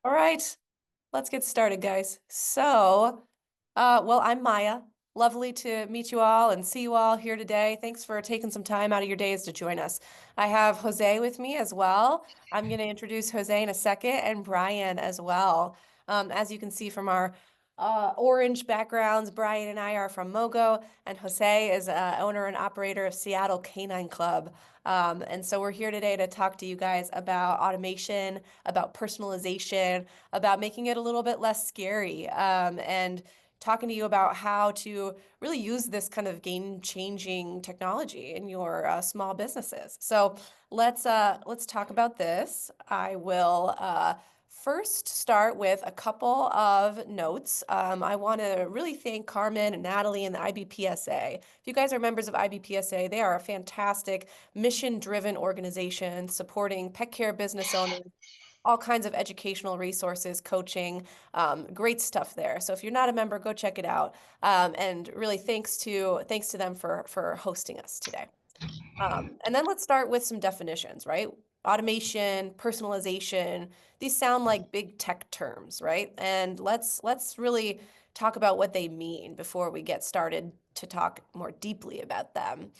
All right, let's get started, guys. Well, I'm Maya. Lovely to meet you all and see you all here today. Thanks for taking some time out of your days to join us. I have Jose with me as well. I'm going to introduce Jose in a second and Brian as well. As you can see from our orange backgrounds, Brian and I are from MoeGo, and Jose is owner and operator of Seattle Canine Club. And so we're here today to talk to you guys about automation, about personalization, about making it a little bit less scary, and talking to you about how to really use this kind of game-changing technology in your small businesses. So let's talk about this. I will first start with a couple of notes. I want to really thank Carmen and Natalie and the IBPSA. If you guys are members of IBPSA, they are a fantastic mission-driven organization supporting pet care business owners, all kinds of educational resources, coaching, great stuff there. So if you're not a member, go check it out. And really thanks to them for hosting us today. And then let's start with some definitions, right? Automation, personalization, these sound like big tech terms, right? And let's really talk about what they mean before we get started to talk more deeply about them.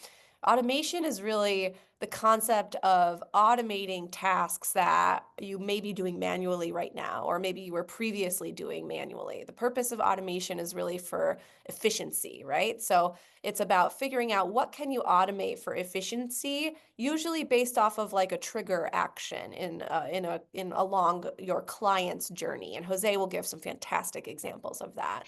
Automation is really the concept of automating tasks that you may be doing manually right now, or maybe you were previously doing manually. The purpose of automation is really for efficiency, right? So it's about figuring out what can you automate for efficiency, usually based off of like a trigger action in along your client's journey. And Jose will give some fantastic examples of that.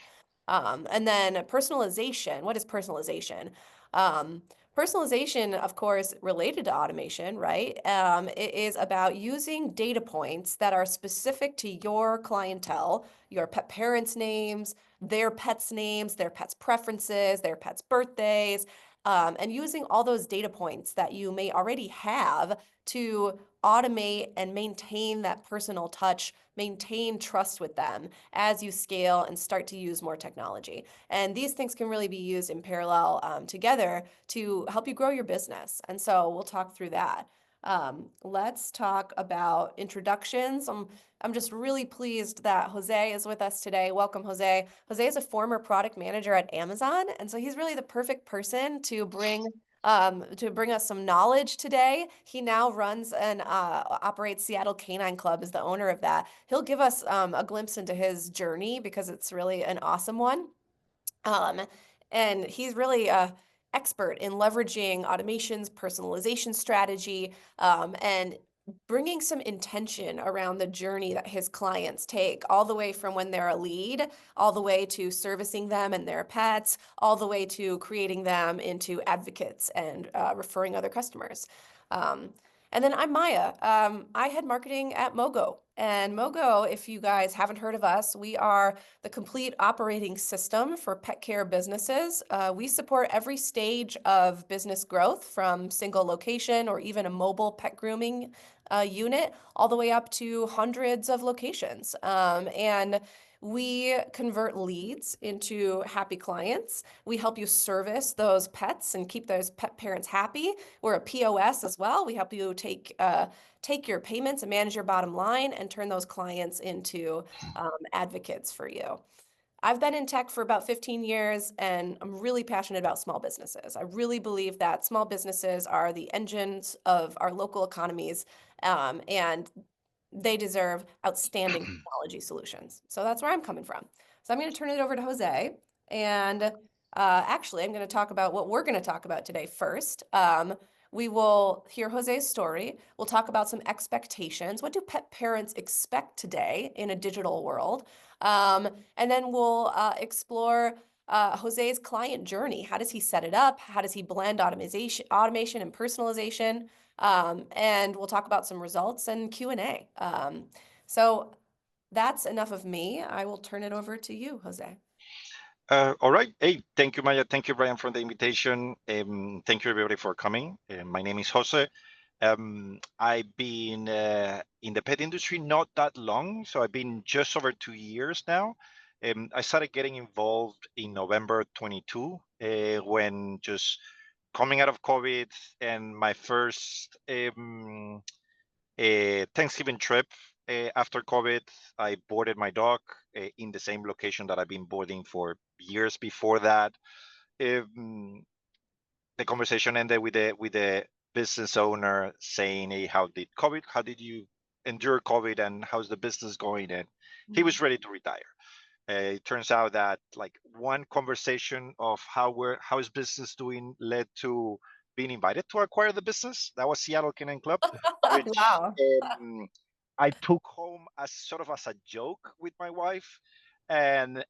And then personalization. What is personalization? Um, Personalization, of course, related to automation, right? It is about using data points that are specific to your clientele, your pet parents' names, their pets' names, their pets' preferences, their pets' birthdays, and using all those data points that you may already have to automate and maintain that personal touch, maintain trust with them as you scale and start to use more technology. And these things can really be used in parallel together to help you grow your business. And so we'll talk through that. Let's talk about introductions. I'm just really pleased that Jose is with us today. Welcome, Jose. Jose is a former product manager at Amazon, and so he's really the perfect person to bring us some knowledge today. He now runs and operates Seattle Canine Club, is the owner of that. He'll give us a glimpse into his journey because it's really an awesome one. Um, and he's really a expert in leveraging automations, personalization strategy, and bringing some intention around the journey that his clients take, all the way from when they're a lead, all the way to servicing them and their pets, all the way to creating them into advocates and referring other customers. Um, and then I'm Maya. I head marketing at MoeGo. And MoeGo, if you guys haven't heard of us, we are the complete operating system for pet care businesses. We support every stage of business growth, from single location or even a mobile pet grooming unit, all the way up to hundreds of locations. And we convert leads into happy clients. We help you service those pets and keep those pet parents happy. We're a POS as well. We help you take your payments and manage your bottom line and turn those clients into advocates for you. I've been in tech for about 15 years, and I'm really passionate about small businesses. I really believe that small businesses are the engines of our local economies, and they deserve outstanding technology solutions. So that's where I'm coming from. So I'm going to turn it over to Jose. And actually, I'm going to talk about what we're going to talk about today first. We will hear Jose's story. We'll talk about some expectations. What do pet parents expect today in a digital world? And then we'll explore Jose's client journey. How does he set it up? How does he blend automation and personalization? And we'll talk about some results and Q&A. So that's enough of me. I will turn it over to you, Jose. All right. Hey, thank you, Maya. Thank you, Brian, for the invitation. Thank you, everybody, for coming. My name is Jose. I've been in the pet industry not that long, so I've been just over 2 years now. I started getting involved in November 22 when just coming out of COVID and my first Thanksgiving trip. After COVID, I boarded my dog in the same location that I've been boarding for years before that. Um, the conversation ended with the business owner saying, "Hey, how did COVID? How did you endure COVID, and how's the business going?" And he Mhm. was ready to retire. It turns out that like one conversation of how is business doing led to being invited to acquire the business. That was Seattle Canine Club, which Wow. I took home as sort of as a joke with my wife, and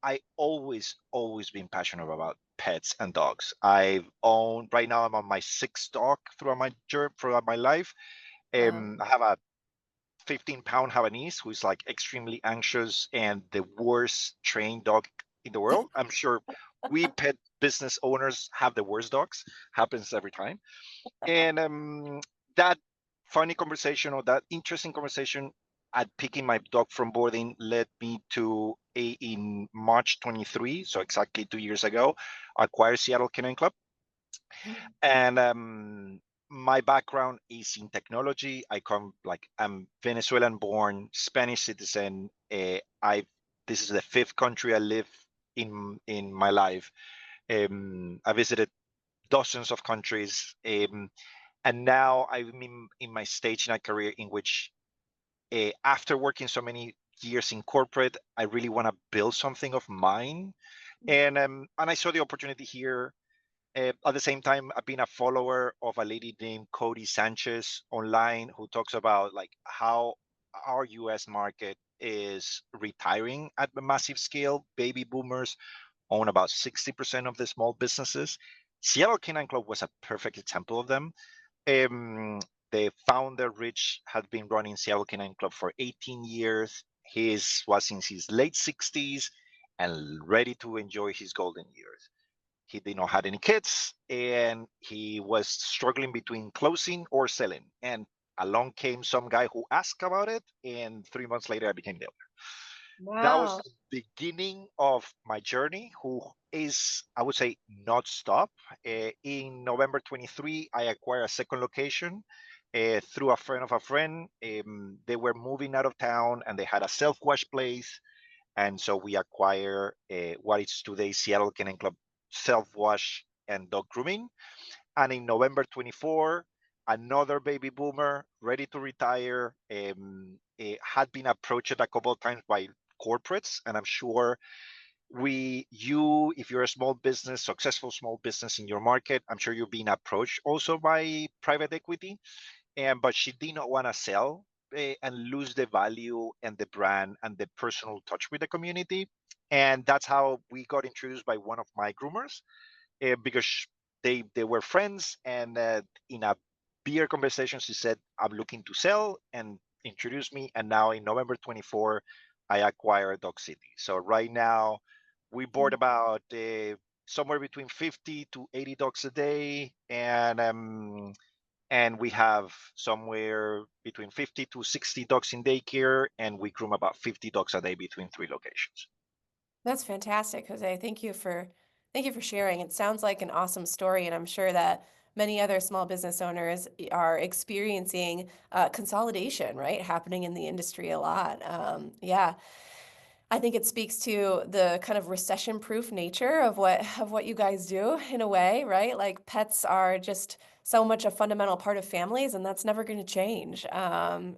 I always been passionate about pets and dogs. I've owned right now I'm on my sixth dog throughout my journey throughout my life. Wow. I have a 15-pound Havanese who's like extremely anxious and the worst trained dog in the world. I'm sure we pet business owners have the worst dogs. Happens every time. And that funny conversation or that interesting conversation at picking my dog from boarding led me to in March 23, so exactly 2 years ago, acquire Seattle Canine Club. Mhm. And my background is in technology. I'm Venezuelan born, Spanish citizen. I This is the fifth country I live in my life. I visited dozens of countries, and now I'm in my stage in a career in which, after working so many years in corporate, I really want to build something of mine. And I saw the opportunity here. At the same time, I've been a follower of a lady named Cody Sanchez online who talks about like how our US market is retiring at a massive scale. Baby boomers own about 60% of the small businesses. Seattle Canine Club was a perfect example of them. Um, the founder, Rich, had been running Seattle Canine Club for 18 years. He was in his late 60s and ready to enjoy his golden years. He did not have any kids, and he was struggling between closing or selling. And along came some guy who asked about it, and 3 months later, I became the owner. That was Wow. the beginning of my journey, who is, I would say, not stop. In November 23, I acquired a second location through a friend of a friend. They were moving out of town and they had a self wash place. And so we acquire what is today Seattle Kennel Club self wash and dog grooming. And in November 24, another baby boomer ready to retire had been approached a couple of times by corporates. And I'm sure if you're a small business, successful small business in your market, I'm sure you're being approached also by private equity. But she did not want to sell and lose the value and the brand and the personal touch with the community. And that's how we got introduced by one of my groomers, because they were friends. And in a beer conversation, she said, "I'm looking to sell," and introduced me. And now in November 24, I acquired Dog City. So right now, we board about somewhere between 50 to 80 dogs a day, and we have somewhere between 50 to 60 dogs in daycare, and we groom about 50 dogs a day between three locations. That's fantastic, Jose. Thank you for sharing. It sounds like an awesome story, and I'm sure that many other small business owners are experiencing consolidation, right, happening in the industry a lot. Yeah, I think it speaks to the kind of recession-proof nature of what you guys do in a way, right? Like pets are just so much a fundamental part of families, and that's never going to change. And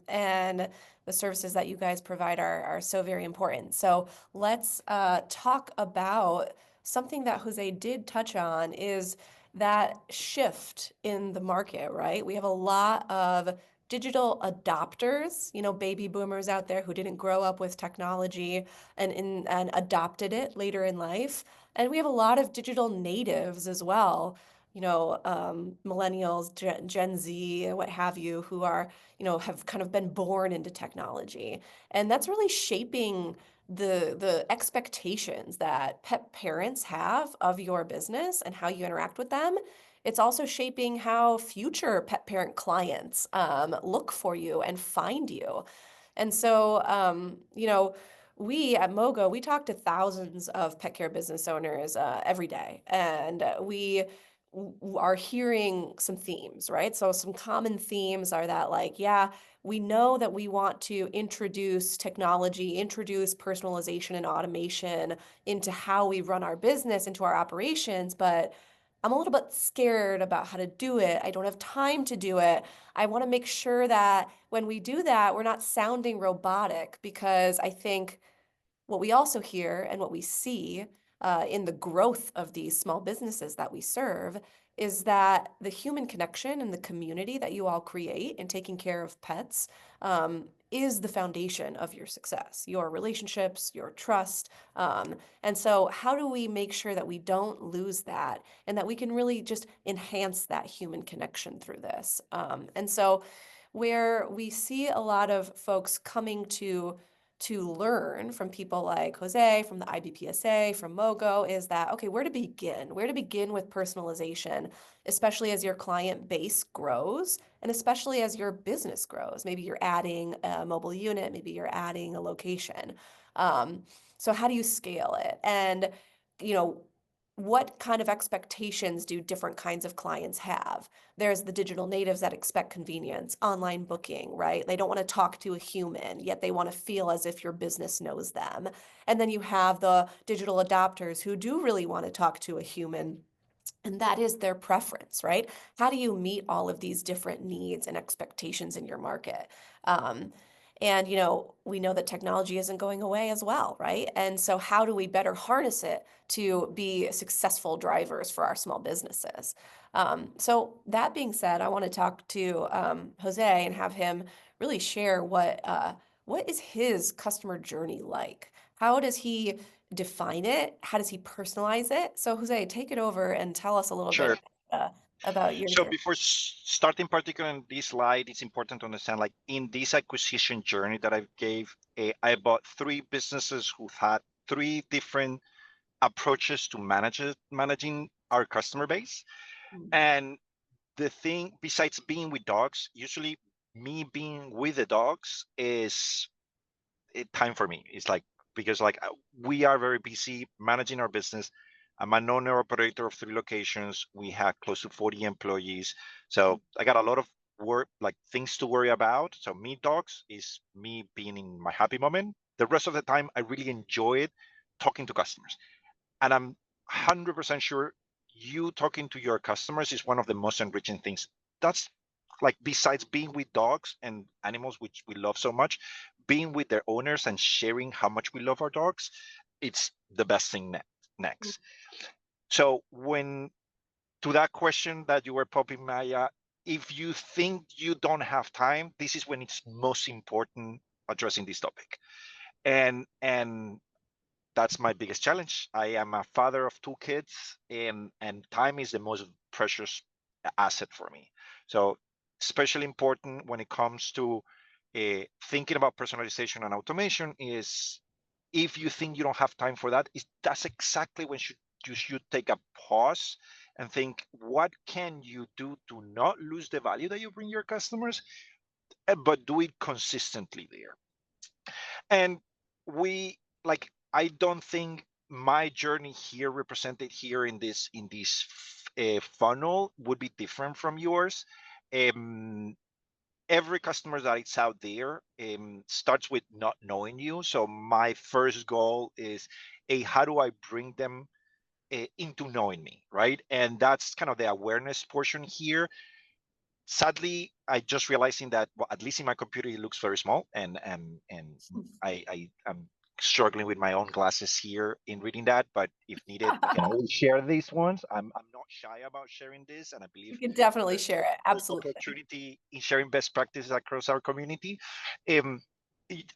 the services that you guys provide are so very important. So let's talk about something that Jose did touch on is that shift in the market, right? We have a lot of digital adopters, baby boomers out there who didn't grow up with technology and adopted it later in life. And we have a lot of digital natives as well, millennials, Gen Z, what have you, who are, have kind of been born into technology. And that's really shaping the expectations that pet parents have of your business and how you interact with them. It's also shaping how future pet parent clients look for you and find you. And so, we at MoeGo, we talk to thousands of pet care business owners every day, and we are hearing some themes, right? So some common themes are that like, yeah, we know that we want to introduce technology, introduce personalization and automation into how we run our business, into our operations, but I'm a little bit scared about how to do it. I don't have time to do it. I want to make sure that when we do that, we're not sounding robotic, because I think what we also hear and what we see in the growth of these small businesses that we serve is that the human connection and the community that you all create in taking care of pets is the foundation of your success, your relationships, your trust. And so, how do we make sure that we don't lose that and that we can really just enhance that human connection through this? And so, where we see a lot of folks coming to learn from people like Jose, from the IBPSA, from MoeGo, is that, okay, where to begin? Where to begin with personalization, especially as your client base grows and especially as your business grows. Maybe you're adding a mobile unit, maybe you're adding a location. Um, so how do you scale it? And, you know, what kind of expectations do different kinds of clients have? There's the digital natives that expect convenience, online booking, right? They don't want to talk to a human, yet they want to feel as if your business knows them. And then you have the digital adopters who do really want to talk to a human, and that is their preference, right? How do you meet all of these different needs and expectations in your market? Um, and we know that technology isn't going away as well, right? And so how do we better harness it to be successful drivers for our small businesses? So that being said, I want to talk to Jose and have him really share what is his customer journey like? How does he define it? How does he personalize it? So, Jose, take it over and tell us a little bit Sure. uh, about your So journey. before starting particular in this slide, it's important to understand, like in this acquisition journey that I gave, I bought three businesses who had three different approaches to managing our customer base. And the thing, besides being with dogs, usually me being with the dogs is time for me. It's like, because like we are very busy managing our business. I'm an owner operator of three locations. We have close to 40 employees. So I got a lot of work, like things to worry about. So me dogs is me being in my happy moment. The rest of the time, I really enjoy it talking to customers. And I'm 100% sure you talking to your customers is one of the most enriching things. That's like, besides being with dogs and animals, which we love so much, being with their owners and sharing how much we love our dogs, it's the best thing next. So when, to that question that you were popping, Maya, if you think you don't have time, this is when it's most important addressing this topic. And that's my biggest challenge. I am a father of two kids, and time is the most precious asset for me. So especially important when it comes to thinking about personalization and automation is, if you think you don't have time for that, is that's exactly when you should take a pause and think, what can you do to not lose the value that you bring your customers, but do it consistently there. And we, like, I don't think my journey here represented here in this funnel would be different from yours. Um, every customer that is out there starts with not knowing you. So my first goal is, a how do I bring them into knowing me, right? And that's kind of the awareness portion here. Sadly, I just realizing that, well, at least in my computer, it looks very small, and I am struggling with my own glasses here in reading that. But if needed, I can always share these ones. I'm not shy about sharing this, and I believe You can definitely there's share it. there's Absolutely. opportunity in sharing best practices across our community. Um,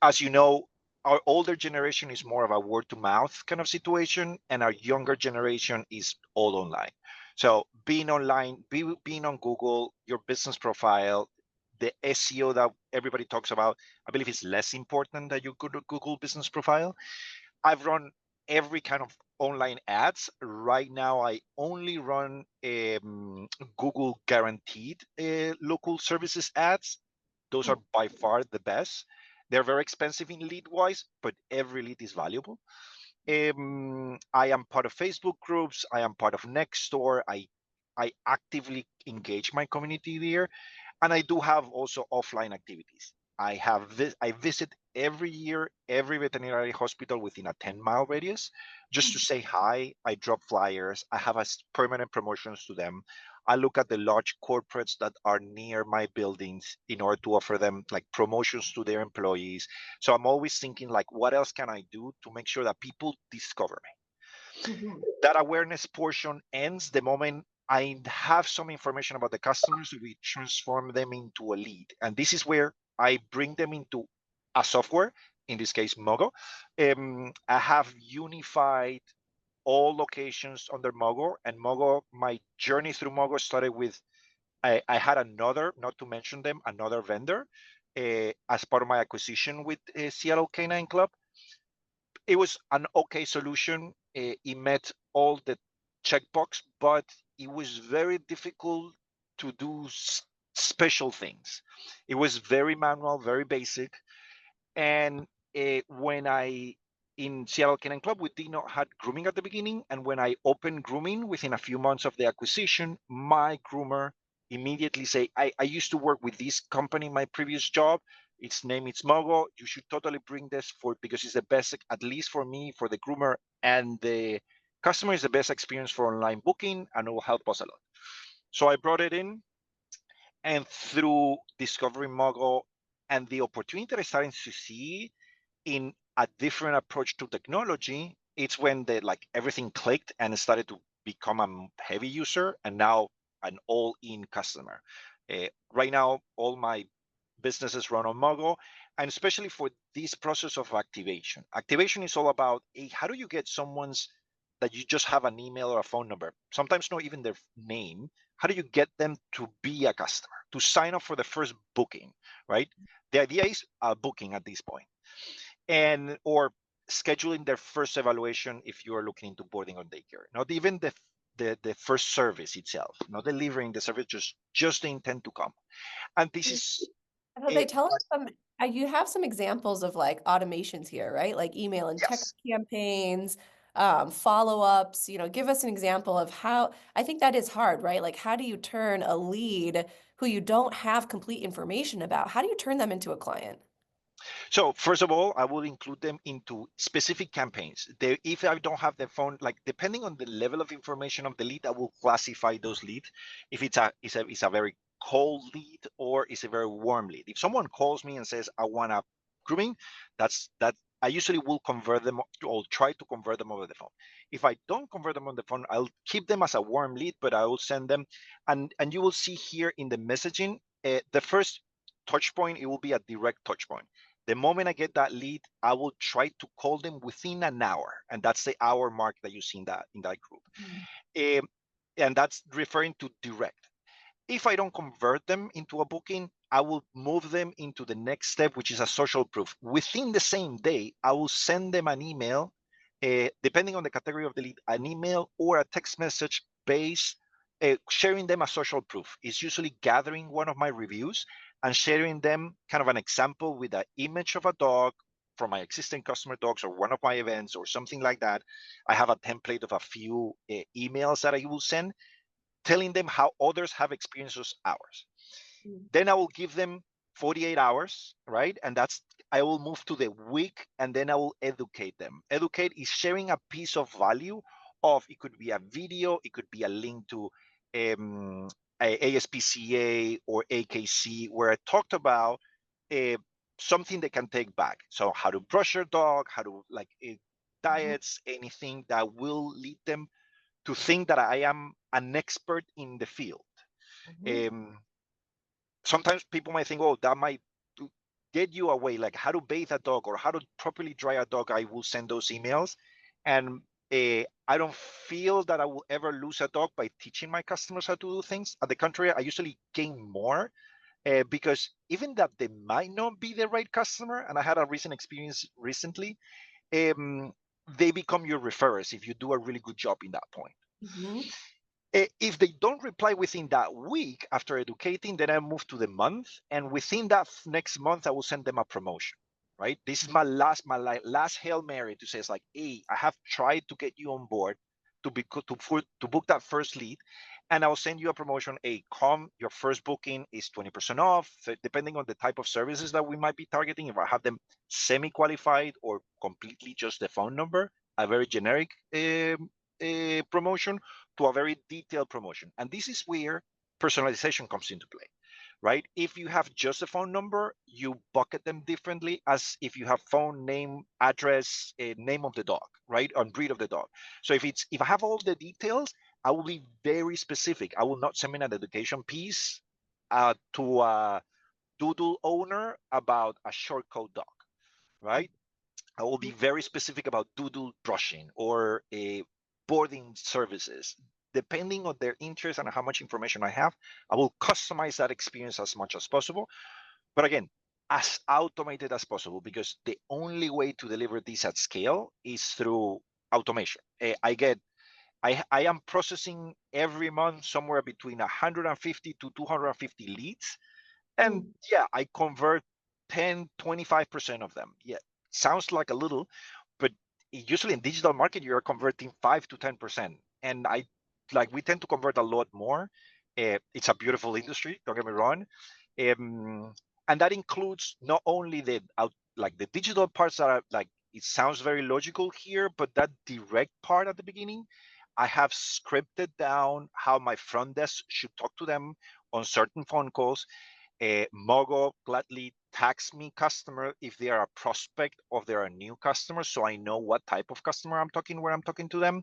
as you know, our older generation is more of a word to mouth kind of situation, and our younger generation is all online. So being online, being on Google, your business profile, the SEO that everybody talks about, I believe is less important than your Google business profile. I've run every kind of online ads. Right now, I only run Google guaranteed local services ads. Those are by far the best. They're very expensive in lead wise, but every lead is valuable. I am part of Facebook groups. I am part of Nextdoor. I actively engage my community there, and I do have also offline activities. I visit every year every veterinary hospital within a 10-mile radius just to say hi. I drop flyers. I have permanent promotions to them. I look at the large corporates that are near my buildings in order to offer them like promotions to their employees. So I'm always thinking like, what else can I do to make sure that people discover me? Mhm. That awareness portion ends the moment I have some information about the customers, so we transform them into a lead. And this is where I bring them into a software, in this case, MoeGo. I have unified all locations under MoeGo, and MoeGo, my journey through MoeGo started with, I had another, not to mention them, another vendor as part of my acquisition with Seattle Canine Club. It was an okay solution. It met all the checkbox, but it was very difficult to do special things. It was very manual, very basic. And when I in Seattle Kennel Club, we did not have grooming at the beginning. And when I opened grooming within a few months of the acquisition, my groomer immediately say, I used to work with this company in my previous job. Its name is MoeGo. You should totally bring this for because it's the best, at least for me, for the groomer and the customer is the best experience for online booking and it will help us a lot. So I brought it in and through discovering MoeGo and the opportunity that I started to see in a different approach to technology, it's when the like everything clicked and it started to become a heavy user and now an all-in customer. Right now, all my businesses run on MoeGo, and especially for this process of activation. Activation is all about how do you get someone's that you just have an email or a phone number, sometimes not even their name. How do you get them to be a customer, to sign up for the first booking, right? The idea is booking at this point and or scheduling their first evaluation if you are looking into boarding or daycare. Not even the first service itself, not delivering the service, just the intent to come. And this is Jose, a tell us some, you have some examples of like automations here, right? Like email and text yes. campaigns, follow-ups, give us an example of how, I think that is hard, right? Like how do you turn a lead who you don't have complete information about? How do you turn them into a client? So first of all, I will include them into specific campaigns. If I don't have the phone, like depending on the level of information of the lead, I will classify those leads. If it's a very cold lead or it's a very warm lead. If someone calls me and says I want a grooming, that I usually will convert them or try to convert them over the phone. If I don't convert them on the phone, I'll keep them as a warm lead, but I will send them, and you will see here in the messaging, the first touch point, it will be a direct touch point. The moment I get that lead, I will try to call them within an hour, and that's the hour mark that you see in that group. Mhm. Um, and that's referring to direct. If I don't convert them into a booking, I will move them into the next step, which is a social proof. Within the same day, I will send them an email, depending on the category of the lead, an email or a text message based, sharing them a social proof. It's usually gathering one of my reviews and sharing them kind of an example with an image of a dog from my existing customer dogs or one of my events or something like that. I have a template of a few emails that I will send telling them how others have experienced those hours. Mhm. Then I will give them 48 hours, right? And that's, I will move to the week and then I will educate them. Educate is sharing a piece of value of, it could be a video, it could be a link to um, ASPCA or AKC, where I talked about uh, something they can take back. So how to brush your dog, how to like Mhm. diets, anything that will lead them to think that I am an expert in the field. Mhm. Um, Sometimes people might think, oh, that might get you away, like how to bathe a dog or how to properly dry a dog. I will send those emails. And I don't feel that I will ever lose a dog by teaching my customers how to do things. At the contrary, I usually gain more because even that they might not be the right customer, and I had a recent experience recently, um, they become your referrers if you do a really good job in that point. Mhm. If they don't reply within that week after educating, then I move to the month, and within that next month, I will send them a promotion. Right? This is my last hail mary to say, it's like, hey, I have tried to get you on board to book that first lead, and I'll send you a promotion. Hey, come, your first booking is 20% off, depending on the type of services that we might be targeting. If I have them semi-qualified or completely just the phone number, a very generic promotion to a very detailed promotion. And this is where personalization comes into play, right? If you have just a phone number, you bucket them differently as if you have phone, name, address, name of the dog, right? And breed of the dog. So if I have all the details, I will be very specific. I will not send in an education piece to a doodle owner about a short coat dog, right? I will be very specific about doodle brushing or boarding services. Depending on their interest and how much information I have, I will customize that experience as much as possible. But again, as automated as possible, because the only way to deliver this at scale is through automation. I am processing every month somewhere between 150 to 250 leads. And yeah, I convert 10, 25% of them. Yeah, sounds like a little, but usually in digital market, you're converting 5 to 10%. And we tend to convert a lot more. It's a beautiful industry, don't get me wrong. And that includes not only the digital parts that are like, it sounds very logical here, but that direct part at the beginning, I have scripted down how my front desk should talk to them on certain phone calls. MoeGo gladly tags me customer if they are a prospect or they're a new customer, so I know what type of customer I'm talking when I'm talking to them.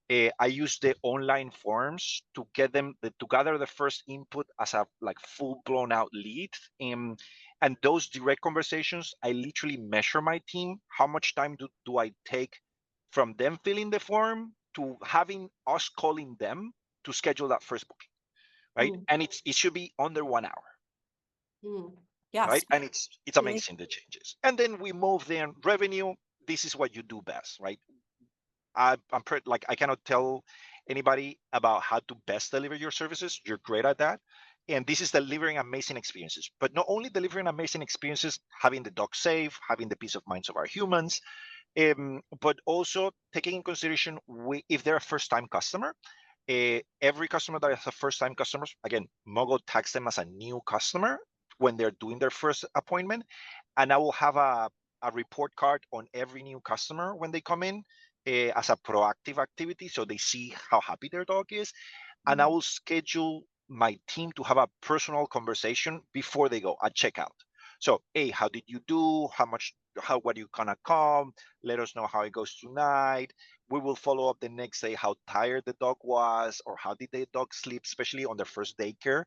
I use the online forms to get them to gather the first input as a like full blown out lead. And those direct conversations, I literally measure my team. How much time do I take from them filling the form to having us calling them to schedule that first booking, right? And it should be under 1 hour. Yes. Right, and it's amazing the changes. And then we move then revenue. This is what you do best, right? I cannot tell anybody about how to best deliver your services. You're great at that, and this is delivering amazing experiences. But not only delivering amazing experiences, having the dog safe, having the peace of minds of our humans, but also taking in consideration if they're a first-time customer. Every customer that is a first-time customer, again, MoeGo tags them as a new customer when they're doing their first appointment, and I will have a report card on every new customer when they come in as a proactive activity, so they see how happy their dog is, and I will schedule my team to have a personal conversation before they go at checkout. So, hey, how did you do? What are you gonna come? Let us know how it goes tonight. We will follow up the next day how tired the dog was or how did the dog sleep, especially on their first daycare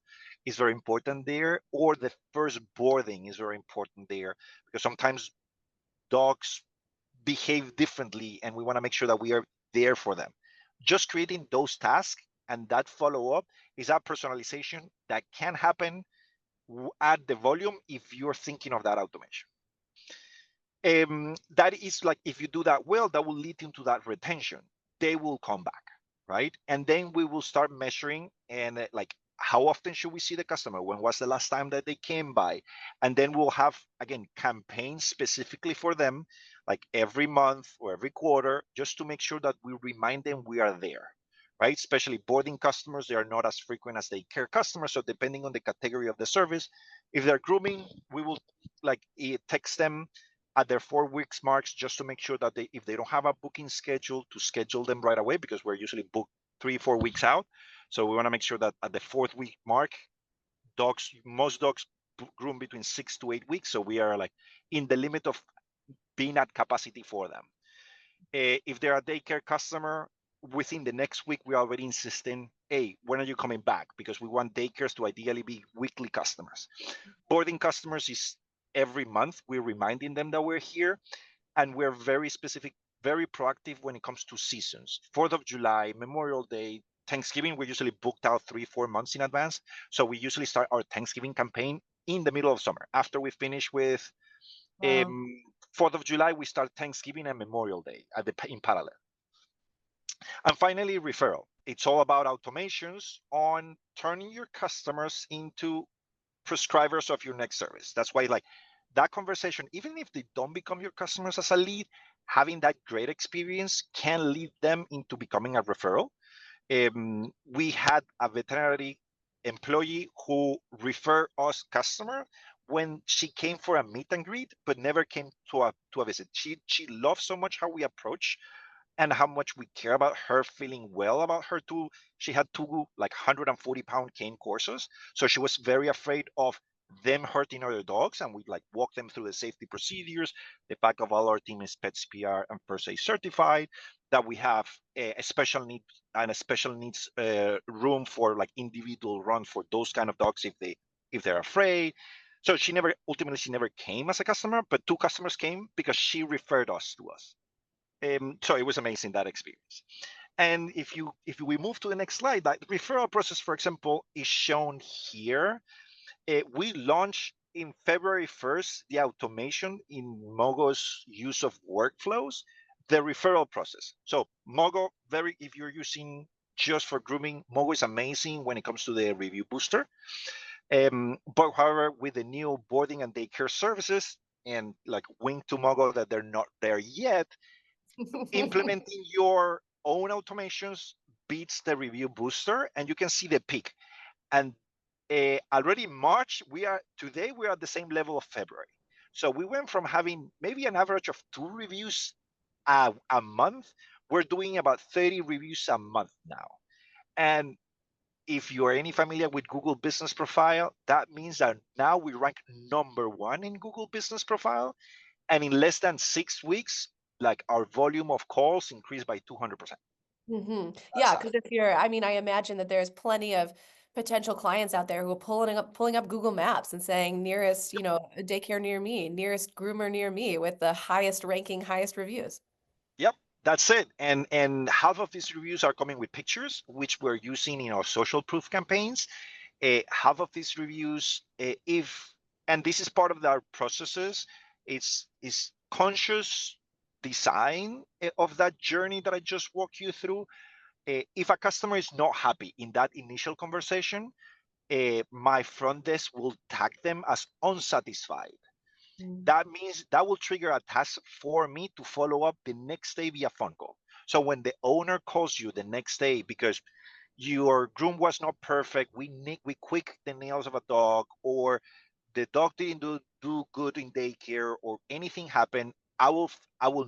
is very important there, or the first boarding is very important there, because sometimes dogs behave differently and we want to make sure that we are there for them. Just creating those tasks and that follow up is that personalization that can happen at the volume if you're thinking of that automation. That is like, if you do that well, that will lead into that retention. They will come back, right? And then we will start measuring and like, how often should we see the customer? When was the last time that they came by? And then we'll have, again, campaigns specifically for them, like every month or every quarter, just to make sure that we remind them we are there, right? Especially boarding customers, they are not as frequent as daycare customers. So depending on the category of the service, if they're grooming, we will like text them at their 4 weeks marks just to make sure that if they don't have a booking schedule, to schedule them right away, because we're usually booked 3-4 weeks out. So we want to make sure that at the 4th week mark, most dogs groom between 6 to 8 weeks. So we are like in the limit of being at capacity for them. If they're a daycare customer, within the next week, we're already insisting, hey, when are you coming back? Because we want daycares to ideally be weekly customers. Boarding customers is every month. We're reminding them that we're here, and we're very specific, very proactive when it comes to seasons. 4th of July, Memorial Day, Thanksgiving, we're usually booked out 3-4 months in advance. So we usually start our Thanksgiving campaign in the middle of summer. After we finish with 4th of July, we start Thanksgiving and Memorial Day in parallel. And finally, referral. It's all about automations on turning your customers into prescribers of your next service. That's why, like, that conversation, even if they don't become your customers as a lead, having that great experience can lead them into becoming a referral. We had a veterinary employee who referred us customer when she came for a meet and greet, but never came to a visit. She loved so much how we approach and how much we care about her feeling well about her two. She had two like 140-pound cane courses, so she was very afraid of them hurting other dogs, and we like walk them through the safety procedures. The fact of all our team is pet CPR and per se certified, that we have a special need and a special needs room for like individual runs for those kind of dogs if they're afraid. So she never came as a customer, but two customers came because she referred us to us. So it was amazing, that experience. And if we move to the next slide, that referral process, for example, is shown here. We launched in February 1st the automation in MoeGo's use of workflows, the referral process. So MoeGo, if you're using just for grooming, MoeGo is amazing when it comes to the review booster. But however, with the new boarding and daycare services, and like wink to MoeGo that they're not there yet, implementing your own automations beats the review booster, and you can see the peak. And already in March, today we're at the same level of February. So we went from having maybe an average of 2 reviews a month. We're doing about 30 reviews a month now. And if you are any familiar with Google Business Profile, that means that now we rank #1 in Google Business Profile. And in less than 6 weeks, like our volume of calls increased by 200%. Yeah, because I mean, I imagine that there's plenty of potential clients out there who are pulling up Google Maps and saying nearest, daycare near me, nearest groomer near me with the highest ranking, highest reviews. Yep, that's it. And half of these reviews are coming with pictures, which we're using in our social proof campaigns. Half of these reviews, and this is part of our processes, is conscious design of that journey that I just walked you through. If a customer is not happy in that initial conversation, my front desk will tag them as unsatisfied. Mm. That means that will trigger a task for me to follow up the next day via phone call. So when the owner calls you the next day because your groom was not perfect, we quick the nails of a dog, or the dog didn't do good in daycare, or anything happened, I will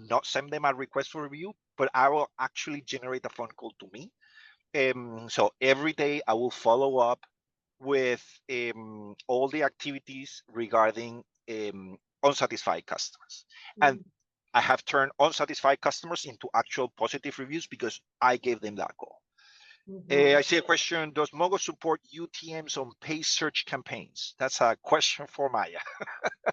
not send them a request for review, but I will actually generate a phone call to me. So every day I will follow up with all the activities regarding unsatisfied customers. And Mm. I have turned unsatisfied customers into actual positive reviews because I gave them that goal. Mhm. I see a question. Does MoeGo support UTMs on paid search campaigns? That's a question for Maya.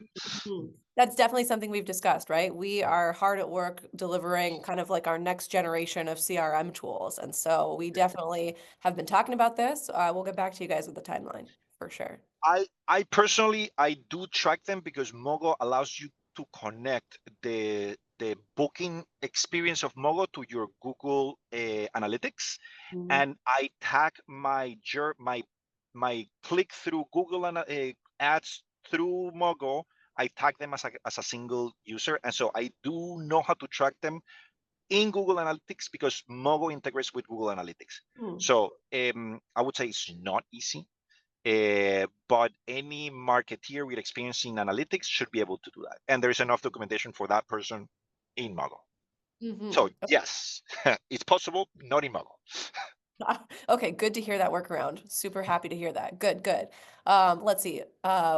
Mhm. That's definitely something we've discussed, right? We are hard at work delivering kind of like our next generation of CRM tools. And so we definitely have been talking about this. We'll get back to you guys with the timeline for sure. I personally I do track them because MoeGo allows you to connect the booking experience of MoeGo to your Google Analytics, Mhm. and I tag my click through Google ads through MoeGo. I tag them as a single user, and so I do know how to track them in Google Analytics because MoeGo integrates with Google Analytics. Hmm. So I would say it's not easy, but any marketeer with experience in analytics should be able to do that. And there's enough documentation for that person in MoeGo. So Mhm. yes, it's possible, not in MoeGo. Okay, good to hear that workaround. Super happy to hear that. Good, good. Let's see.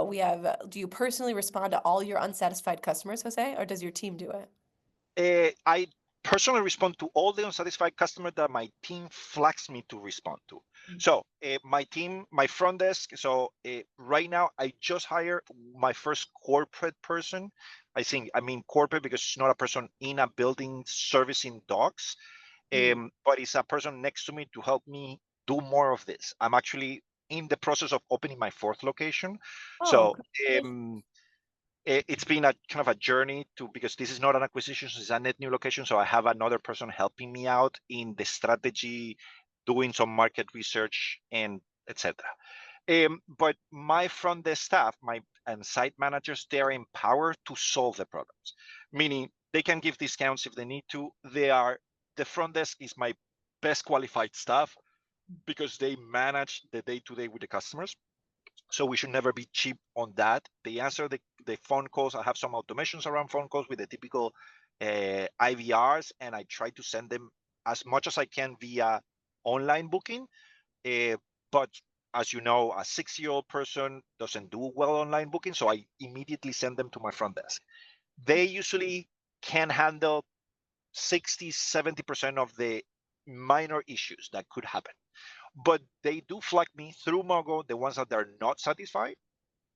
We have, do you personally respond to all your unsatisfied customers, Jose, or does your team do it? I personally respond to all the unsatisfied customers that my team flags me to respond to. So my team, my front desk. So right now, I just hired my first corporate person. I mean corporate because it's not a person in a building servicing dogs, Mm. but it's a person next to me to help me do more of this. I'm actually in the process of opening my fourth location. Oh, So congratulations. it's been a kind of a journey because this is not an acquisition, it's a net new location. So I have another person helping me out in the strategy, doing some market research and etc. But my front desk staff, my and site managers, they're empowered to solve the problems, meaning they can give discounts if they need to. The front desk is my best qualified staff because they manage the day-to-day with the customers. So we should never be cheap on that. They answer the phone calls. I have some automations around phone calls with the typical IVRs, and I try to send them as much as I can via online booking. Uh, but as you know, a 6-year-old person doesn't do well online booking, so I immediately send them to my front desk. They usually can handle 60-70% of the minor issues that could happen, but they do flag me through MoeGo, the ones that they're not satisfied,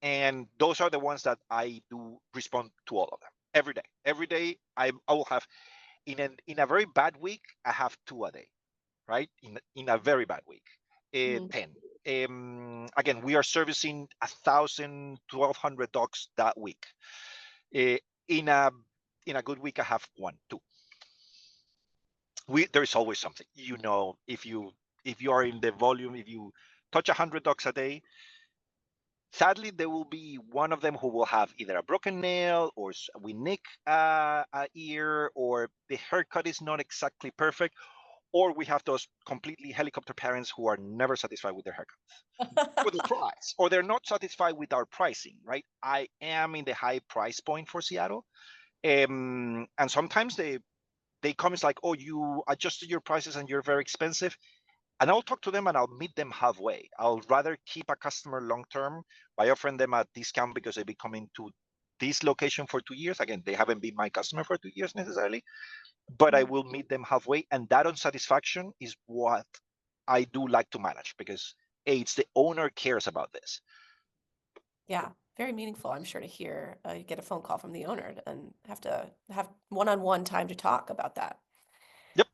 and those are the ones that I do respond to all of them every day. Every day, I will have in a very bad week, I have 2 a day, right? In a very bad week, Mm. 10. Again, we are servicing 1,000, 1,200 dogs that week. Uh, in a good week, I have 1, 2. There is always something. If you are in the volume, if you touch 100 dogs a day, sadly, there will be one of them who will have either a broken nail, or we nick a ear, or the haircut is not exactly perfect, or we have those completely helicopter parents who are never satisfied with their haircut, with the price, or they're not satisfied with our pricing, right? I am in the high price point for Seattle. And sometimes they come, it's like, oh, you adjusted your prices and you're very expensive. And I'll talk to them and I'll meet them halfway. I'll rather keep a customer long term by offering them a discount because they've been coming to this location for 2 years. Again, they haven't been my customer for 2 years necessarily, but I will meet them halfway. And that unsatisfaction is what I do like to manage, because it's the owner cares about this. Yeah, very meaningful, I'm sure, to hear you get a phone call from the owner and have to have one-on-one time to talk about that. Yep.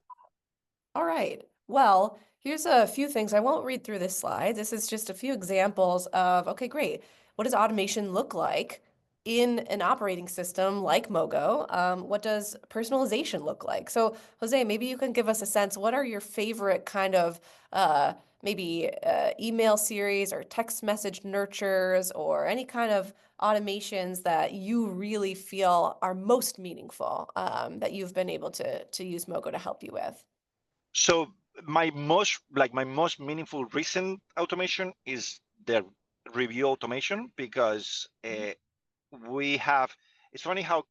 All right. Well, here's a few things. I won't read through this slide. This is just a few examples of, okay, great. What does automation look like in an operating system like MoeGo? What does personalization look like? So, Jose, maybe you can give us a sense. What are your favorite kind of maybe email series or text message nurtures or any kind of automations that you really feel are most meaningful that you've been able to use MoeGo to help you with? So my most meaningful recent automation is the review automation, because we have it's funny how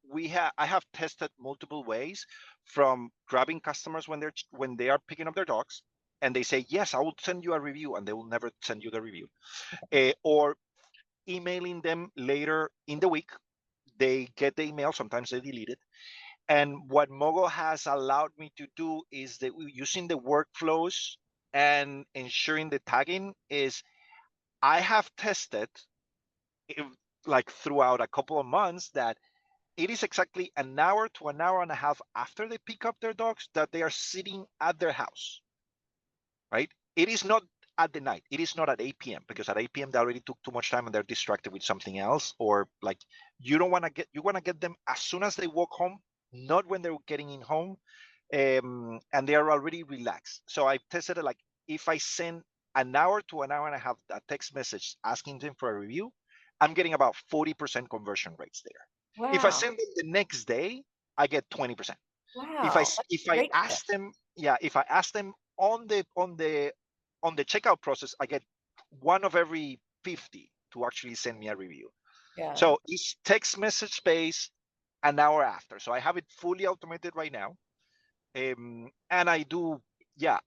I have tested multiple ways, from grabbing customers when they are picking up their dogs and they say, yes, I will send you a review, and they will never send you the review, or emailing them later in the week. They get the email, sometimes they delete it. And what MoeGo has allowed me to do is that using the workflows and ensuring the tagging is, I have tested, if, like throughout a couple of months, that it is exactly an hour to an hour and a half after they pick up their dogs that they are sitting at their house, right? It is not at the night. It is not at 8 p.m. because at 8 p.m. they already took too much time and they're distracted with something else. Or like, you want to get them as soon as they walk home, not when they're getting in home, and they are already relaxed. So I tested it, like, if I send an hour to an hour and a half a text message asking them for a review, I'm getting about 40% conversion rates there. If I Wow. send them the next day, I get 20%. If I Wow. That's if I great. ask them, yeah, if I ask them on the checkout process, I get one of every 50 to actually send me a review. Yeah. So it's text message based an hour after. So I have it fully automated right now. And I do, yeah,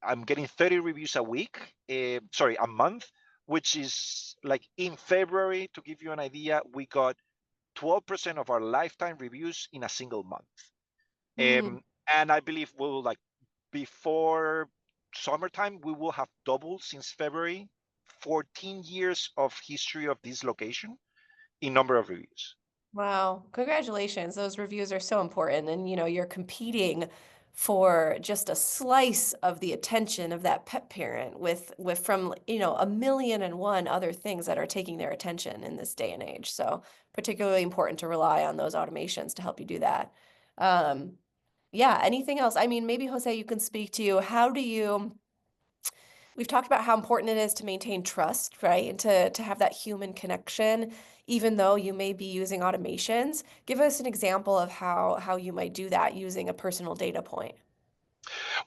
I'm getting 30 reviews a week, sorry, a month, which is like, in February, to give you an idea, we got 12% of our lifetime reviews in a single month. Mm. And I believe we'll, like, before summertime, we will have doubled since February. 14 years of history of this location in number of reviews. Wow. Congratulations. Those reviews are so important. And you're competing for just a slice of the attention of that pet parent with from, a million and one other things that are taking their attention in this day and age. So particularly important to rely on those automations to help you do that. Um, yeah, anything else? I mean, maybe Jose, you can speak to how do you we've talked about how important it is to maintain trust, right? And to have that human connection, even though you may be using automations. Give us an example of how you might do that using a personal data point.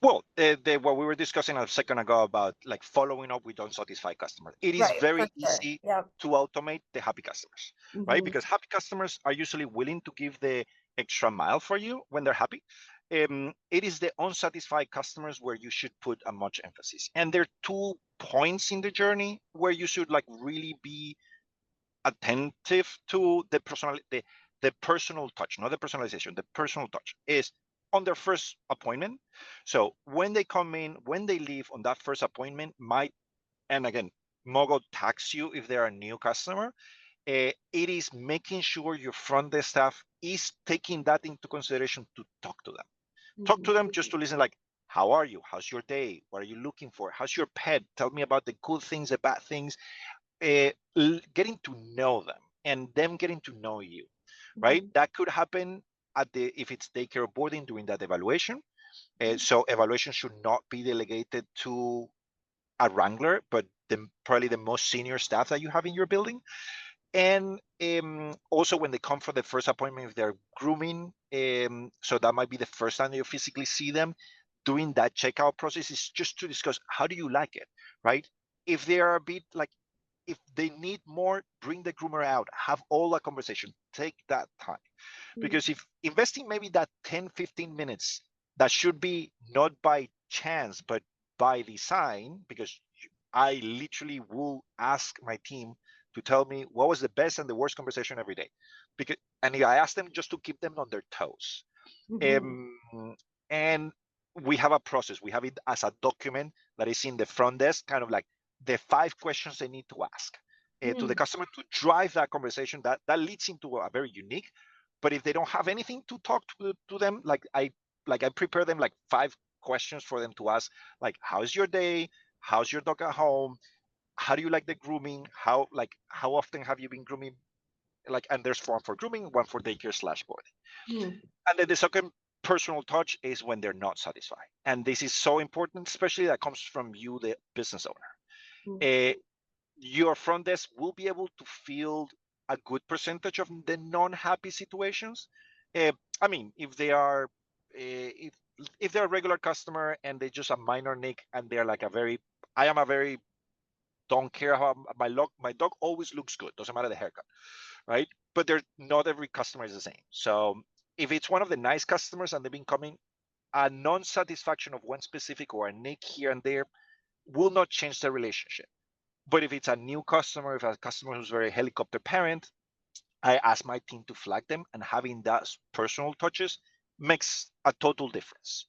Well, what we were discussing a second ago about like following up with unsatisfied customers, it is Right, for very sure. easy Yep. to automate the happy customers, right? Hmm. Because happy customers are usually willing to give the extra mile for you when they're happy. It is the unsatisfied customers where you should put a much emphasis. And there are 2 points in the journey where you should like really be attentive to the personal touch, not the personalization. The personal touch is on their first appointment. So when they come in, when they leave on that first appointment, might and again, MoeGo tags you if they're a new customer. It is making sure your front desk staff is taking that into consideration to talk to them. Talk to them just to listen, like, how are you? How's your day? What are you looking for? How's your pet? Tell me about the good things, the bad things, getting to know them and them getting to know you, right? Hmm. That could happen at the if it's daycare or boarding during that evaluation. So evaluation should not be delegated to a wrangler, but probably the most senior staff that you have in your building. And also when they come for the first appointment, if they're grooming, so that might be the first time you physically see them. Doing that checkout process is just to discuss how do you like it, right? If they are a bit like if they need more, bring the groomer out, have all the conversation, take that time. Because if investing maybe that 10, 15 minutes, that should be not by chance, but by design, because I literally will ask my team to tell me what was the best and the worst conversation every day. And I ask them just to keep them on their toes. Hmm. Um, and we have a process. We have it as a document that is in the front desk, kind of like the 5 questions they need to ask to the Hmm. customer to drive that conversation. That leads into a very unique. But if they don't have anything to talk to them, like I prepare them like 5 questions for them to ask, like how's your day? How's your dog at home? How do you like the grooming? How often have you been grooming? Like, and there's one for grooming, one for daycare slash boarding. Hmm. And then the second personal touch is when they're not satisfied. And this is so important, especially that comes from you, the business owner. Uh, your front desk will be able to field a good percentage of the non-happy situations. Uh, I mean, if they are, if they're a regular customer and they just a minor nick and they're like I am a very don't care how my dog always looks good, doesn't matter the haircut, right? But they're not every customer is the same. So if it's one of the nice customers and they've been coming, a non-satisfaction of one specific or a nick here and there will not change the relationship. But if it's a new customer, if a customer who's very helicopter parent, I ask my team to flag them, and having that personal touches makes a total difference.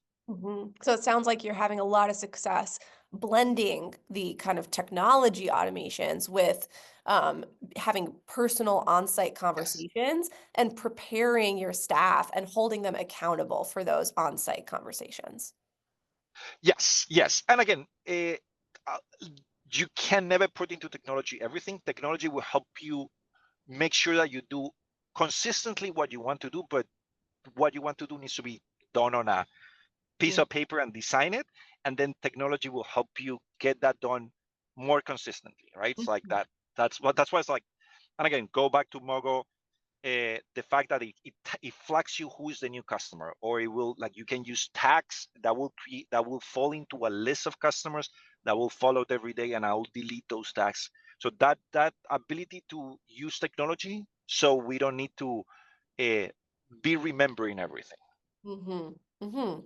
So it sounds like you're having a lot of success blending the kind of technology automations with having personal on-site Yes. conversations and preparing your staff and holding them accountable for those on-site conversations. Yes, yes. And again, uh, you can never put into technology everything. Technology will help you make sure that you do consistently what you want to do, but what you want to do needs to be done on a piece Mm. of paper and design it, and then technology will help you get that done more consistently, right? It's like that. That's why it's like, and again, go back to MoeGo. The fact that it flags you who is the new customer, or it will like you can use tags that will fall into a list of customers that will follow it every day, and I will delete those tags. So that ability to use technology, so we don't need to uh, be remembering everything. Mm-hmm. Mm-hmm.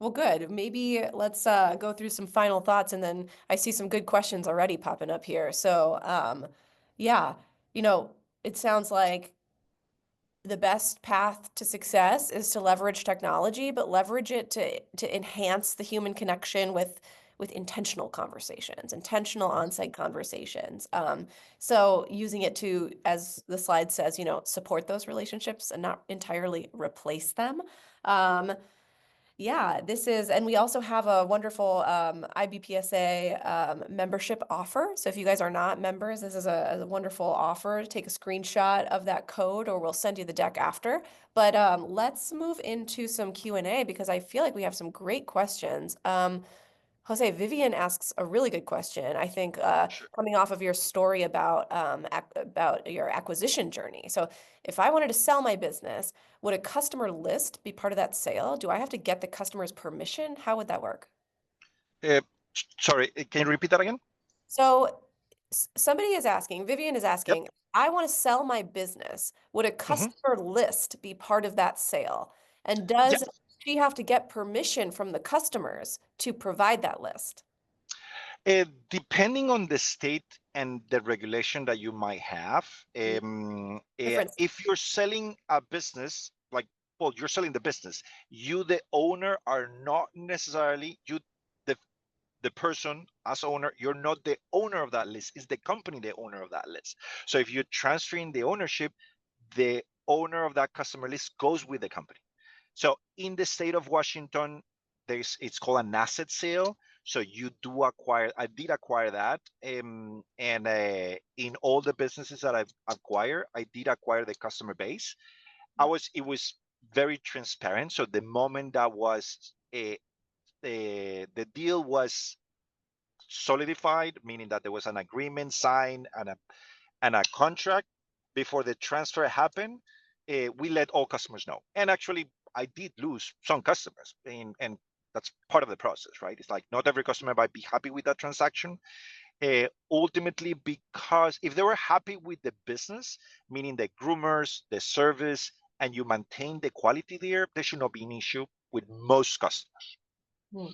Well, good. Maybe let's go through some final thoughts, and then I see some good questions already popping up here. So, yeah, you know, it sounds like the best path to success is to leverage technology, but leverage it to enhance the human connection with intentional conversations, intentional on-site conversations. So using it to, as the slide says, support those relationships and not entirely replace them. Um, yeah, this is, and we also have a wonderful IBPSA membership offer. So if you guys are not members, this is a wonderful offer. Take a screenshot of that code, or we'll send you the deck after. But let's move into some Q&A because I feel like we have some great questions. Jose, Vivian asks a really good question. I think Sure. coming off of your story about about your acquisition journey. So, if I wanted to sell my business, would a customer list be part of that sale? Do I have to get the customer's permission? How would that work? Uh, Sorry, can you repeat that again? So, somebody is asking, Vivian is Yep. asking, I want to sell my business. Would a Mhm. customer list be part of that sale? And Yeah. does she have to get permission from the customers to provide that list? Depending on the state and the regulation that you might have, Mm, different. if you're selling a business, like, well, you're selling the business, you, the owner, are not necessarily you, the the person as owner. You're not the owner of that list. It's the company the owner of that list. So if you're transferring the ownership, the owner of that customer list goes with the company. So in the state of Washington, it's called an asset sale. So you do acquire. I did acquire that, and in all the businesses that I've acquired, I did acquire the customer base. It was very transparent. So the moment that was the deal was solidified, meaning that there was an agreement signed and a contract before the transfer happened, we let all customers know. And actually, I did lose some customers, and that's part of the process, right? It's like not every customer might be happy with that transaction. Ultimately, because if they were happy with the business, meaning the groomers, the service, and you maintain the quality there should not be an issue with most customers. Hmm.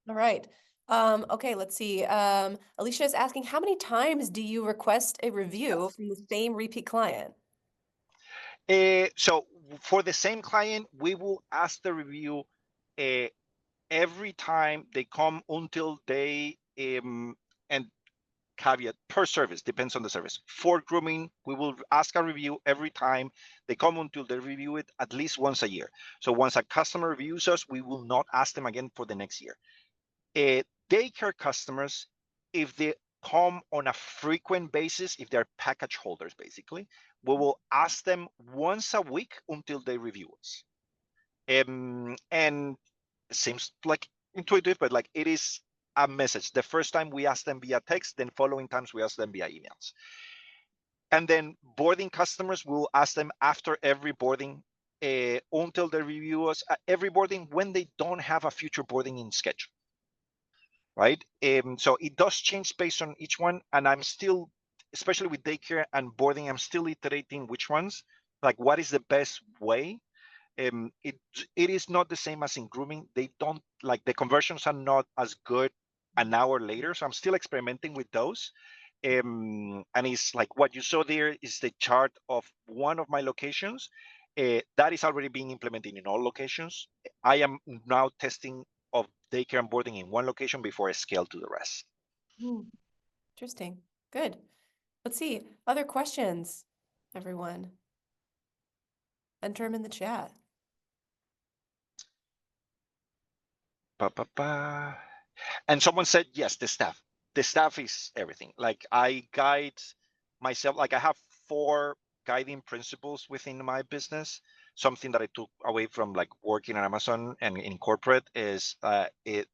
All right. Okay, let's see. Alicia is asking, how many times do you request a review from the same repeat client? So for the same client, we will ask the review uh, every time they come until they and caveat per service depends on the service. For grooming, we will ask a review every time they come until they review it at least once a year. So once a customer reviews us, we will not ask them again for the next year. Daycare customers, if they come on a frequent basis, if they're package holders, basically, we will ask them once a week until they review us. And it seems like intuitive, but like it is a message. The first time we ask them via text, then following times we ask them via emails. And then boarding customers, we'll ask them after every boarding until they review us at every boarding when they don't have a future boarding in schedule, right? So it does change based on each one. And I'm still, especially with daycare and boarding, I'm still iterating which ones, like what is the best way. It is not the same as in grooming. They don't like the conversions are not as good an hour later. So I'm still experimenting with those. And it's like what you saw there is the chart of one of my locations. That is already being implemented in all locations. I am now testing of daycare and boarding in one location before I scale to the rest. Hmm, interesting. Good. Let's see. Other questions, everyone. Enter them in the chat. Ba, ba, ba. And someone said, yes, the staff. The staff is everything. Like I guide myself, like I have 4 guiding principles within my business. Something that I took away from like working at Amazon and in corporate is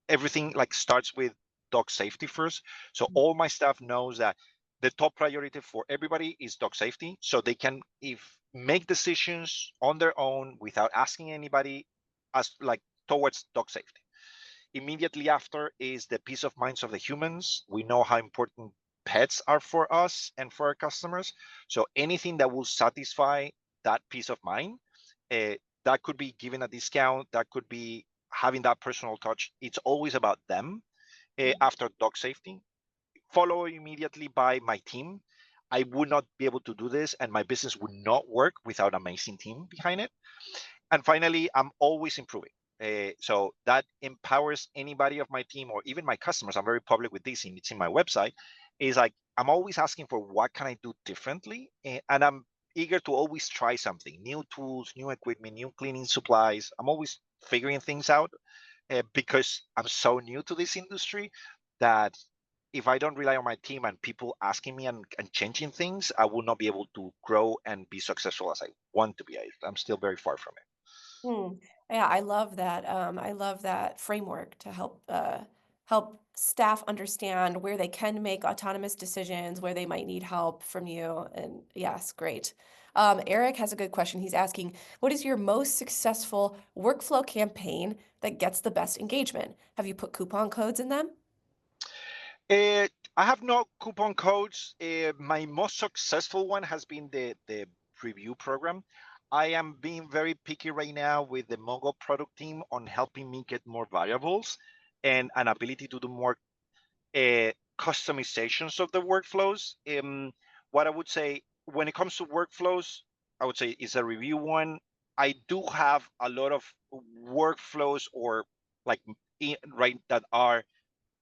everything like starts with dog safety first. So all my staff knows that the top priority for everybody is dog safety. So they can if make decisions on their own without asking anybody as like towards dog safety. Immediately after is the peace of minds of the humans. We know how important pets are for us and for our customers. So anything that will satisfy that peace of mind, uh, that could be giving a discount, that could be having that personal touch. It's always about them. After dog safety, follow immediately by my team. I would not be able to do this, and my business would not work without an amazing team behind it. And finally, I'm always improving. So that empowers anybody of my team or even my customers. I'm very public with this, and it's in my website. Is like I'm always asking for what can I do differently, and I'm eager to always try something, new tools, new equipment, new cleaning supplies. I'm always figuring things out because I'm so new to this industry that if I don't rely on my team and people asking me and changing things, I will not be able to grow and be successful as I want to be. I'm still very far from it. Hmm. Yeah, I love that. I love that framework to help help staff understand where they can make autonomous decisions, where they might need help from you. And yes, great. Eric has a good question. He's asking, what is your most successful workflow campaign that gets the best engagement? Have you put coupon codes in them? Uh, I have no coupon codes. My most successful one has been the review program. I am being very picky right now with the MoeGo product team on helping me get more variables and an ability to do more customizations of the workflows. What I would say when it comes to workflows, I would say is a review one. I do have a lot of workflows or like right that are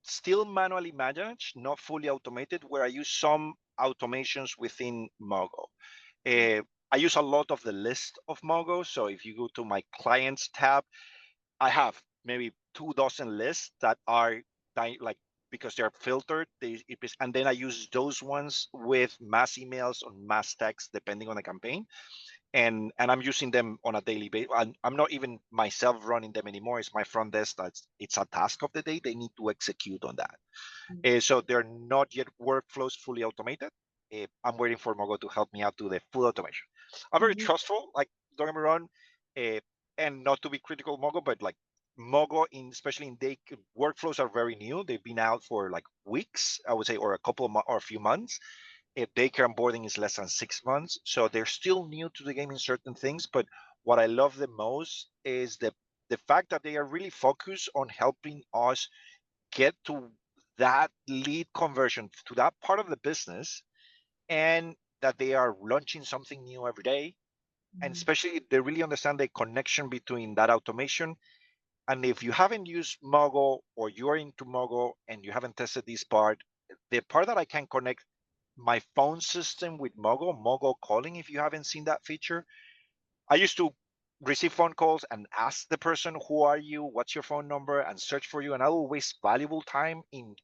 still manually managed, not fully automated, where I use some automations within MoeGo. I use a lot of the list of MoeGo. So if you go to my clients tab, I have maybe 2 dozen lists that are like because they're filtered. And then I use those ones with mass emails or mass text depending on the campaign, and I'm using them on a daily basis. I'm not even myself running them anymore. It's my front desk. It's a task of the day. They need to execute on that. So they're not yet workflows fully automated. I'm waiting for MoeGo to help me out to the full automation. I'm very Mhm. trustful, like don't get me wrong, uh, and not to be critical of MoeGo, but like MoeGo, especially in day workflows are very new. They've been out for like weeks, I would say, or a couple of or a few months. Daycare onboarding is less than 6 months, so they're still new to the game in certain things. But what I love the most is the fact that they are really focused on helping us get to that lead conversion to that part of the business, and that they are launching something new every day, and Mhm. especially they really understand the connection between that automation. And if you haven't used MoeGo or you're into MoeGo and you haven't tested this part, the part that I can connect my phone system with MoeGo calling, if you haven't seen that feature, I used to receive phone calls and ask the person, who are you? What's your phone number? And search for you. And I will waste valuable time in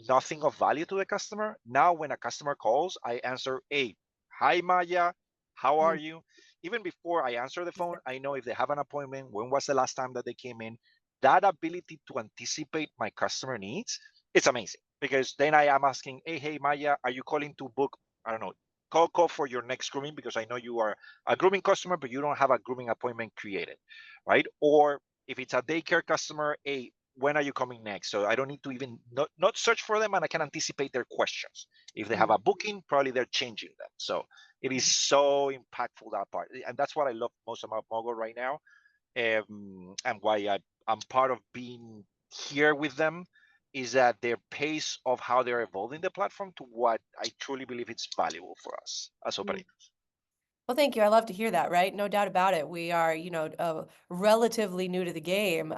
nothing of value to the customer. Now, when a customer calls, I answer, hey, hi, Maya. How are Mhm. you? Even before I answer the phone, I know if they have an appointment, when was the last time that they came in. That ability to anticipate my customer needs, it's amazing because then I am asking, hey, Maya, are you calling to book, I don't know, call for your next grooming because I know you are a grooming customer, but you don't have a grooming appointment created, right? Or if it's a daycare customer, hey, when are you coming next? So I don't need to even not search for them, and I can anticipate their questions. If they have Mhm. a booking, probably they're changing them. So it is so impactful, that part, and that's what I love most about MoeGo right now, and why I'm part of being here with them is that their pace of how they're evolving the platform to what I truly believe it's valuable for us as Mhm. operators. Well, thank you. I love to hear that, right? No doubt about it. We are, relatively new to the game,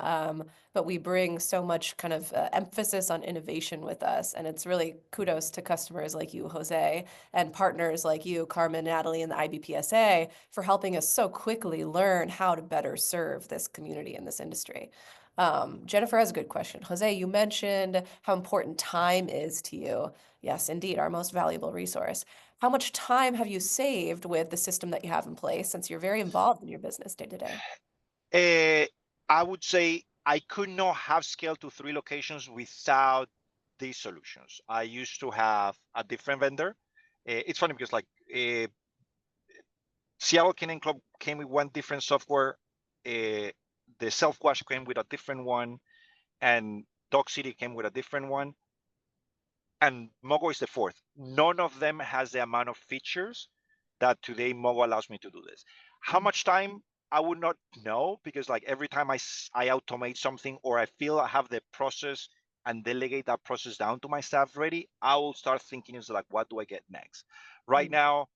but we bring so much kind of emphasis on innovation with us. And it's really kudos to customers like you, Jose, and partners like you, Carmen, Natalie, and the IBPSA for helping us so quickly learn how to better serve this community in this industry. Jennifer has a good question. Jose, you mentioned how important time is to you. Yes, indeed, our most valuable resource. How much time have you saved with the system that you have in place since you're very involved in your business day to day? Uh, I would say I could not have scaled to 3 locations without these solutions. I used to have a different vendor. It's funny because like Seattle Canine Club came with one different software. The Self Wash came with a different one, and Dog City came with a different one, and MoeGo is the fourth. None of them has the amount of features that today MoeGo allows me to do this. How much time? I would not know because like every time I automate something or I feel I have the process and delegate that process down to my staff ready, I will start thinking is like, what do I get next? Right Mhm. now,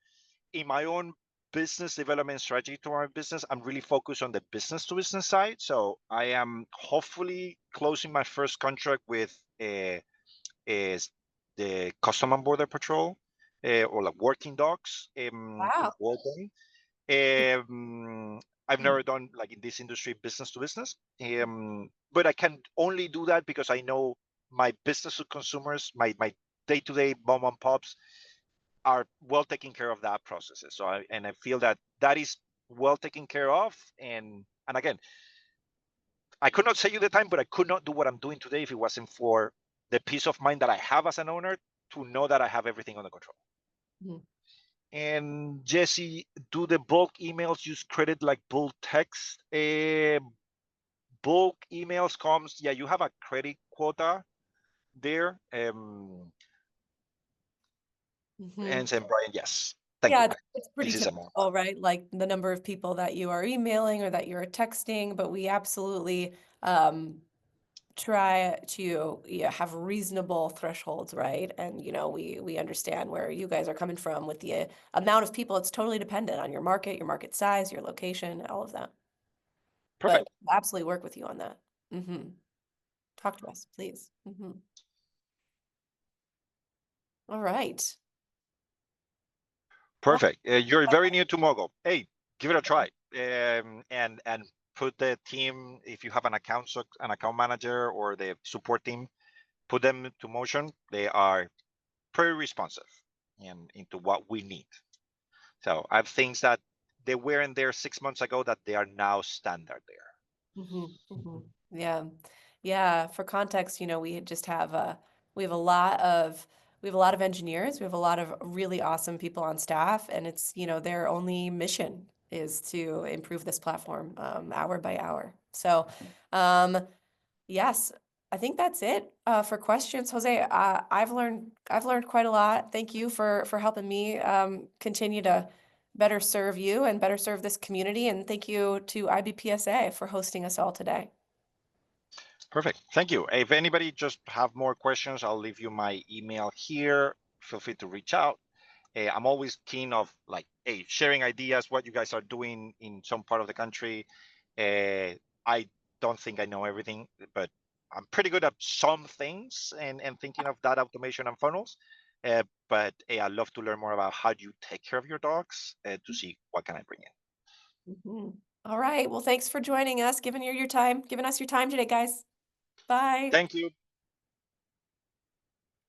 in my own business development strategy to my business, I'm really focused on the business to business side. So I am hopefully closing my first contract with is the Custom and Border Patrol, or like working dogs, in Wow. Walden. I've never done like in this industry business to business, but I can only do that because I know my business to consumers, my day to day mom and pops are well taken care of that processes. So I feel that that is well taken care of, and again, I could not say you the time, but I could not do what I'm doing today if it wasn't for the peace of mind that I have as an owner to know that I have everything under control. Mhm. And Jesse, do the bulk emails use credit like bulk text? Bulk emails comes, yeah, you have a credit quota there. Mhm. And saying, Brian, yes. Thank you, Yeah, Brian. it's pretty This is a more. typical, right? Like the number of people that you are emailing or that you're texting, but we absolutely try to, yeah, have reasonable thresholds, right? And we understand where you guys are coming from with the amount of people. It's totally dependent on your market size, your location, all of that. But Perfect. absolutely work with you on that. Talk to us, please. All right. Well, Perfect. You're very new to MoeGo. Hey, give it a try. And put the team, if you have an account manager or the support team, put them to motion. They are pretty responsive and into what we need. So I have things that they weren't there 6 months ago that they are now standard there. Yeah. Yeah. For context, we just have we have a lot of we have a lot of engineers. We have a lot of really awesome people on staff, and it's, their only mission is to improve this platform hour by hour. So, um, yes, I think that's it for questions. Jose, I've learned quite a lot. Thank you for helping me continue to better serve you and better serve this community. And thank you to IBPSA for hosting us all today. Perfect. Thank you. If anybody just have more questions, I'll leave you my email here. Feel free to reach out. I'm always keen of like, hey, sharing ideas, what you guys are doing in some part of the country. I don't think I know everything, but I'm pretty good at some things and thinking of that automation and funnels. But hey, I'd love to learn more about how do you take care of your dogs to see what can I bring in. Mhm. All right. Well, thanks for joining us, giving us your time today, guys. Bye. Thank you.